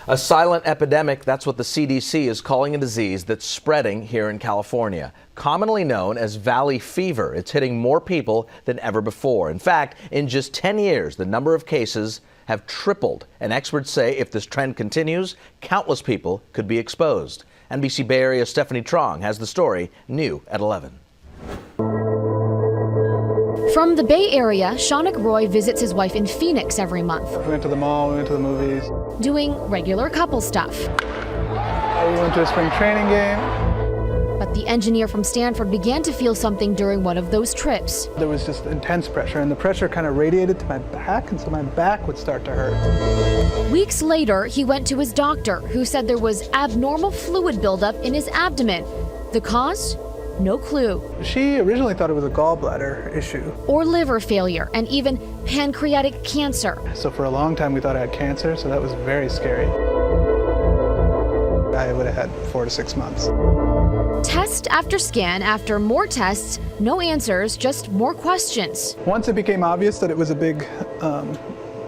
A silent epidemic, that's what the CDC is calling a disease that's spreading here in California. Commonly known as valley fever, it's hitting more people than ever before. In fact, in just 10 years, the number of cases have tripled. And experts say if this trend continues, countless people could be exposed. NBC Bay Area Stephanie Chuang has the story, new at 11. From the Bay Area, Shaunak Roy visits his wife in Phoenix every month. We went to the mall, we went to the movies. Doing regular couple stuff. We went to a spring training game. But the engineer from Stanford began to feel something during one of those trips. There was just intense pressure, and the pressure kind of radiated to my back, and so my back would start to hurt. Weeks later, he went to his doctor, who said there was abnormal fluid buildup in his abdomen. The cause? No clue. She originally thought it was a gallbladder issue. Or liver failure, and even pancreatic cancer. So for a long time we thought I had cancer, so that was very scary. I would have had 4 to 6 months. Test after scan after more tests, no answers, just more questions. Once it became obvious that it was a big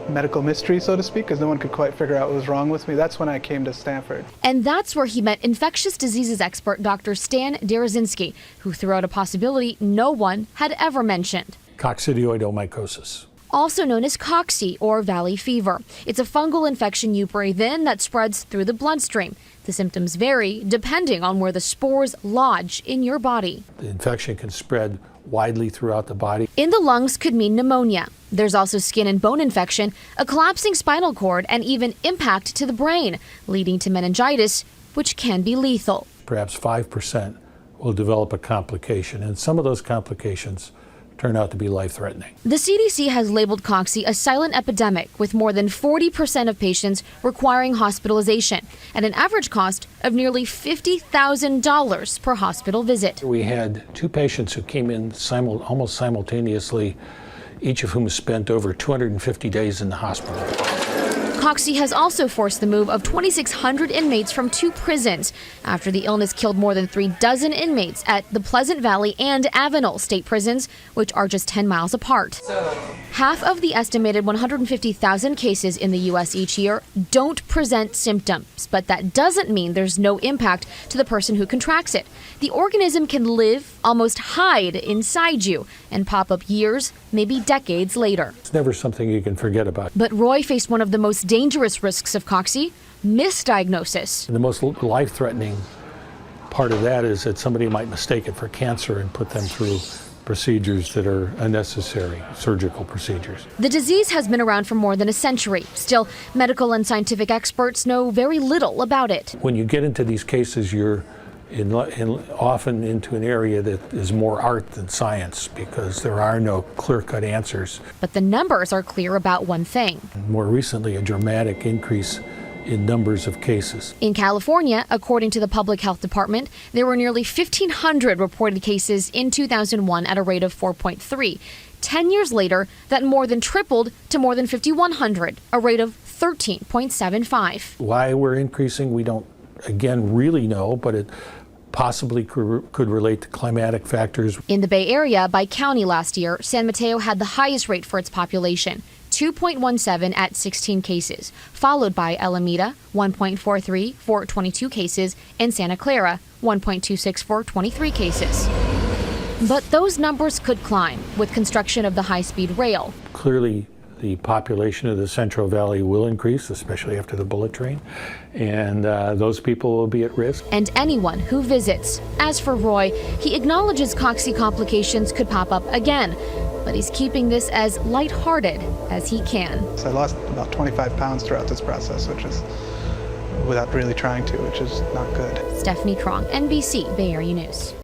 medical mystery, so to speak, because no one could quite figure out what was wrong with me, that's when I came to Stanford. And that's where he met infectious diseases expert Dr. Stan Derazinski, who threw out a possibility no one had ever mentioned. Coccidioidomycosis. Also known as cocci, or valley fever. It's a fungal infection you breathe in that spreads through the bloodstream. The symptoms vary depending on where the spores lodge in your body. The infection can spread widely throughout the body. In the lungs could mean pneumonia. There's also skin and bone infection, a collapsing spinal cord, and even impact to the brain, leading to meningitis, which can be lethal. Perhaps 5% will develop a complication, and some of those complications turn out to be life-threatening. The CDC has labeled cocci a silent epidemic, with more than 40% of patients requiring hospitalization at an average cost of nearly $50,000 per hospital visit. We had 2 patients who came in almost simultaneously, each of whom spent over 250 days in the hospital. Cocci has also forced the move of 2,600 inmates from 2 prisons after the illness killed more than 36 inmates at the Pleasant Valley and Avenel state prisons, which are just 10 miles apart. Half of the estimated 150,000 cases in the U.S. each year don't present symptoms, but that doesn't mean there's no impact to the person who contracts it. The organism can live, almost hide inside you, and pop up years, maybe decades later. It's never something you can forget about. But Roy faced one of the most dangerous risks of cocci, misdiagnosis. The most life-threatening part of that is that somebody might mistake it for cancer and put them through procedures that are unnecessary, surgical procedures. The disease has been around for more than a century. Still, medical and scientific experts know very little about it. When you get into these cases, you're often into an area that is more art than science, because there are no clear-cut answers. But the numbers are clear about one thing. More recently, a dramatic increase in numbers of cases. In California, according to the Public Health Department, there were nearly 1,500 reported cases in 2001 at a rate of 4.3. 10 years later, that more than tripled to more than 5,100, a rate of 13.75. Why we're increasing, we don't, again, really know, but it possibly could relate to climatic factors. In the Bay Area, by county last year, San Mateo had the highest rate for its population, 2.17 at 16 cases, followed by Alameda, 1.43 for 22 cases, and Santa Clara, 1.26 for 23 cases. But those numbers could climb with construction of the high-speed rail. Clearly, the population of the Central Valley will increase, especially after the bullet train, and those people will be at risk. And anyone who visits. As for Roy, he acknowledges cocci complications could pop up again, but he's keeping this as lighthearted as he can. So I lost about 25 pounds throughout this process, which is without really trying to, which is not good. Stephanie Chuang, NBC Bay Area News.